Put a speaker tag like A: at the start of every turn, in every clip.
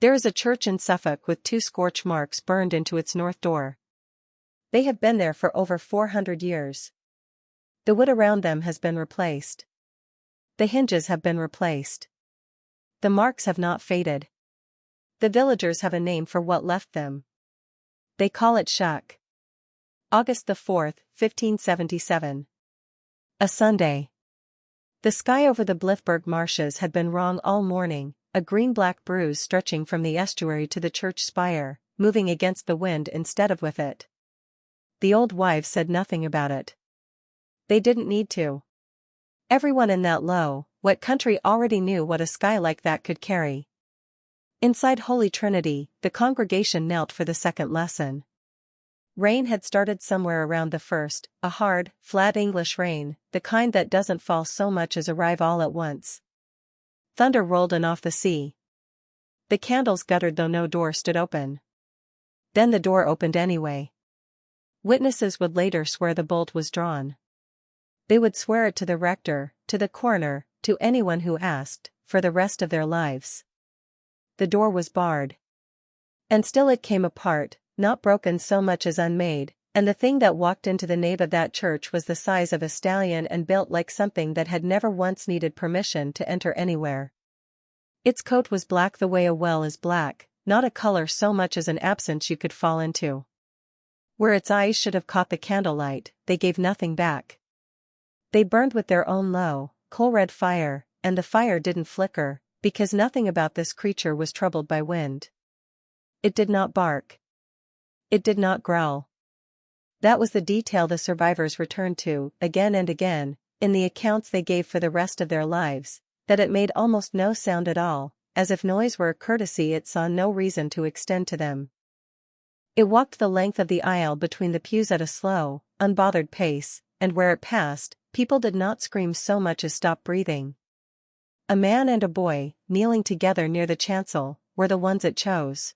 A: There is a church in Suffolk with 2 scorch marks burned into its north door. They have been there for over 400 years. The wood around them has been replaced. The hinges have been replaced. The marks have not faded. The villagers have a name for what left them. They call it Shuck. August the 4th, 1577. A Sunday. The sky over the Blythburgh marshes had been wrong all morning, a green-black bruise stretching from the estuary to the church spire, moving against the wind instead of with it. The old wives said nothing about it. They didn't need to. Everyone in that low, wet country already knew what a sky like that could carry. Inside Holy Trinity, the congregation knelt for the second lesson. Rain had started somewhere around the first, a hard, flat English rain, the kind that doesn't fall so much as arrive all at once. Thunder rolled in off the sea. The candles guttered though no door stood open. Then the door opened anyway. Witnesses would later swear the bolt was drawn. They would swear it to the rector, to the coroner, to anyone who asked, for the rest of their lives. The door was barred. And still it came apart, not broken so much as unmade, and the thing that walked into the nave of that church was the size of a stallion and built like something that had never once needed permission to enter anywhere. Its coat was black the way a well is black, not a color so much as an absence you could fall into. Where its eyes should have caught the candlelight, they gave nothing back. They burned with their own low, coal-red fire, and the fire didn't flicker, because nothing about this creature was troubled by wind. It did not bark. It did not growl. That was the detail the survivors returned to, again and again, in the accounts they gave for the rest of their lives, that it made almost no sound at all, as if noise were a courtesy it saw no reason to extend to them. It walked the length of the aisle between the pews at a slow, unbothered pace, and where it passed, people did not scream so much as stop breathing. A man and a boy, kneeling together near the chancel, were the ones it chose.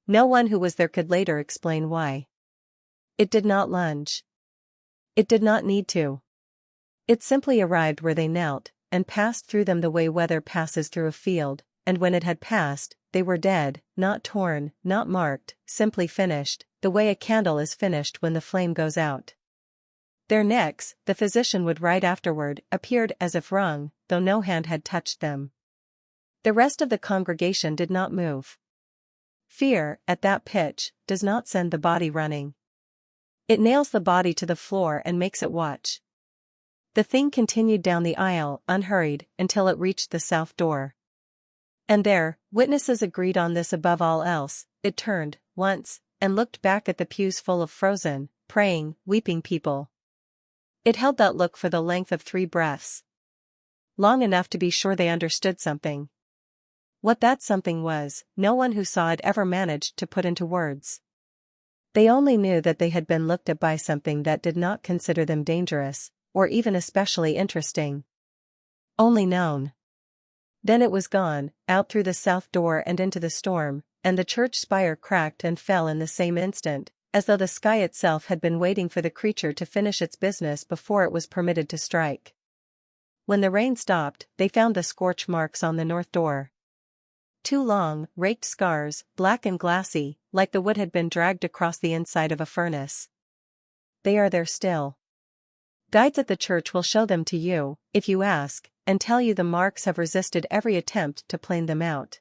A: No one who was there could later explain why. It did not lunge. It did not need to. It simply arrived where they knelt, and passed through them the way weather passes through a field, and when it had passed, they were dead, not torn, not marked, simply finished, the way a candle is finished when the flame goes out. Their necks, the physician would write afterward, appeared as if wrung, though no hand had touched them. The rest of the congregation did not move. Fear, at that pitch, does not send the body running. It nails the body to the floor and makes it watch. The thing continued down the aisle, unhurried, until it reached the south door. And there, witnesses agreed on this above all else, it turned, once, and looked back at the pews full of frozen, praying, weeping people. It held that look for the length of 3 breaths. Long enough to be sure they understood something. What that something was, no one who saw it ever managed to put into words. They only knew that they had been looked at by something that did not consider them dangerous, or even especially interesting. Only known. Then it was gone, out through the south door and into the storm, and the church spire cracked and fell in the same instant, as though the sky itself had been waiting for the creature to finish its business before it was permitted to strike. When the rain stopped, they found the scorch marks on the north door. 2 long, raked scars, black and glassy, like the wood had been dragged across the inside of a furnace. They are there still. Guides at the church will show them to you, if you ask, and tell you the marks have resisted every attempt to plane them out.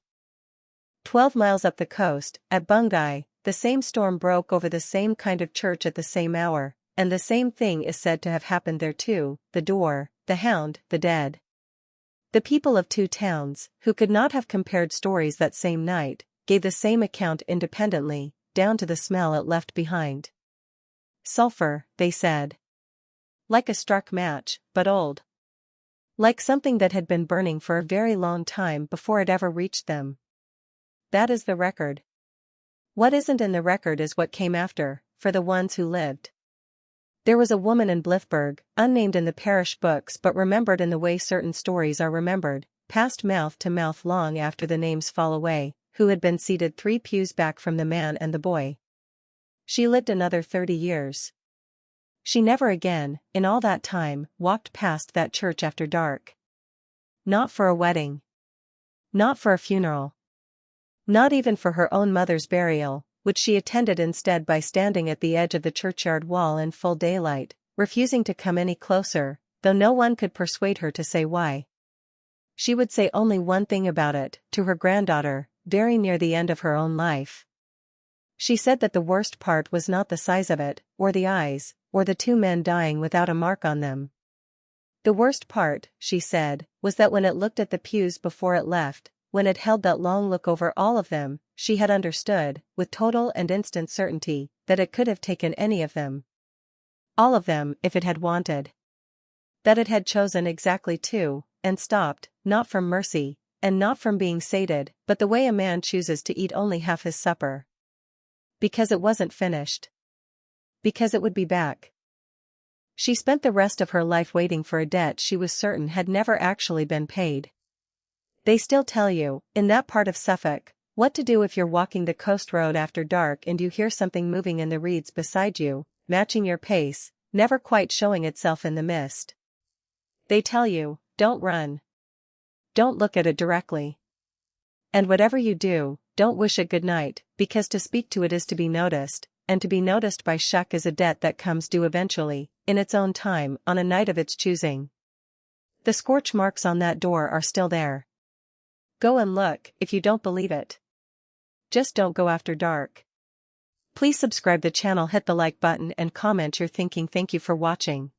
A: 12 miles up the coast, at Bungay, the same storm broke over the same kind of church at the same hour, and the same thing is said to have happened there too, the door, the hound, the dead. The people of 2 towns, who could not have compared stories that same night, gave the same account independently, down to the smell it left behind. Sulphur, they said. Like a struck match, but old. Like something that had been burning for a very long time before it ever reached them. That is the record. What isn't in the record is what came after, for the ones who lived. There was a woman in Blythburgh, unnamed in the parish books but remembered in the way certain stories are remembered, passed mouth to mouth long after the names fall away, who had been seated 3 pews back from the man and the boy. She lived another 30 years. She never again, in all that time, walked past that church after dark. Not for a wedding. Not for a funeral. Not even for her own mother's burial, which she attended instead by standing at the edge of the churchyard wall in full daylight, refusing to come any closer, though no one could persuade her to say why. She would say only one thing about it, to her granddaughter, very near the end of her own life. She said that the worst part was not the size of it, or the eyes, or the two men dying without a mark on them. The worst part, she said, was that when it looked at the pews before it left, when it held that long look over all of them, she had understood, with total and instant certainty, that it could have taken any of them. All of them, if it had wanted. That it had chosen exactly two, and stopped, not from mercy, and not from being sated, but the way a man chooses to eat only half his supper. Because it wasn't finished. Because it would be back. She spent the rest of her life waiting for a debt she was certain had never actually been paid. They still tell you, in that part of Suffolk, what to do if you're walking the coast road after dark and you hear something moving in the reeds beside you, matching your pace, never quite showing itself in the mist. They tell you, don't run. Don't look at it directly. And whatever you do, don't wish it good night, because to speak to it is to be noticed, and to be noticed by Shuck is a debt that comes due eventually, in its own time, on a night of its choosing. The scorch marks on that door are still there. Go and look, if you don't believe it. Just don't go after dark. Please subscribe the channel, hit the like button and comment your thinking. Thank you for watching.